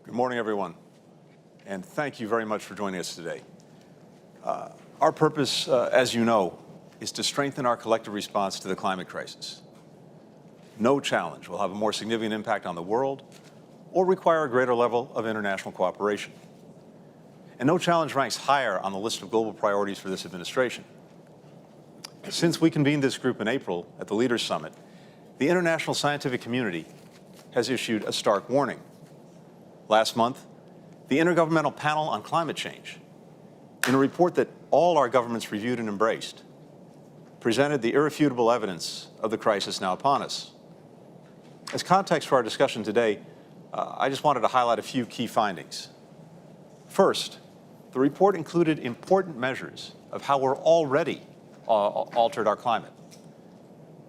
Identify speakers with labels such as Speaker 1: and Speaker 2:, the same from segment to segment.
Speaker 1: Good morning, everyone, and thank you very much for joining us today. Our purpose, as you know, is to strengthen our collective response to the climate crisis. No challenge will have a more significant impact on the world or require a greater level of international cooperation. And no challenge ranks higher on the list of global priorities for this administration. Since we convened this group in April at the Leaders Summit, the international scientific community has issued a stark warning. Last month, the Intergovernmental Panel on Climate Change, in a report that all our governments reviewed and embraced, presented the irrefutable evidence of the crisis now upon us. As context for our discussion today, I just wanted to highlight a few key findings. First, the report included important measures of how we're already altered our climate.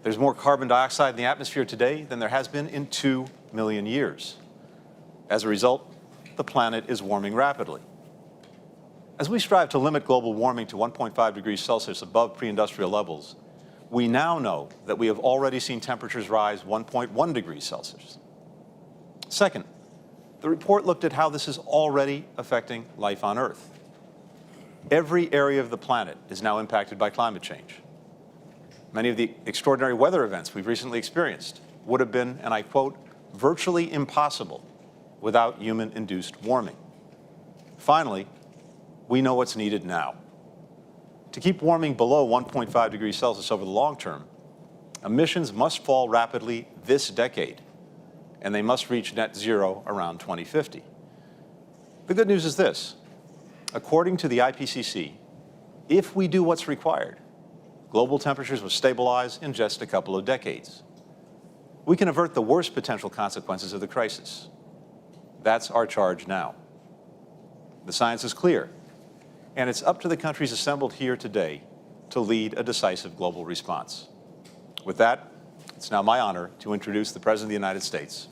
Speaker 1: There's more carbon dioxide in the atmosphere today than there has been in 2 million years. As a result, the planet is warming rapidly. As we strive to limit global warming to 1.5 degrees Celsius above pre-industrial levels, we now know that we have already seen temperatures rise 1.1 degrees Celsius. Second, the report looked at how this is already affecting life on Earth. Every area of the planet is now impacted by climate change. Many of the extraordinary weather events we've recently experienced would have been, and I quote, virtually impossible without human-induced warming. Finally, we know what's needed now. To keep warming below 1.5 degrees Celsius over the long term, emissions must fall rapidly this decade, and they must reach net zero around 2050. The good news is this. According to the IPCC, if we do what's required, global temperatures will stabilize in just a couple of decades. We can avert the worst potential consequences of the crisis. That's our charge now. The science is clear, and it's up to the countries assembled here today to lead a decisive global response. With that, it's now my honor to introduce the President of the United States.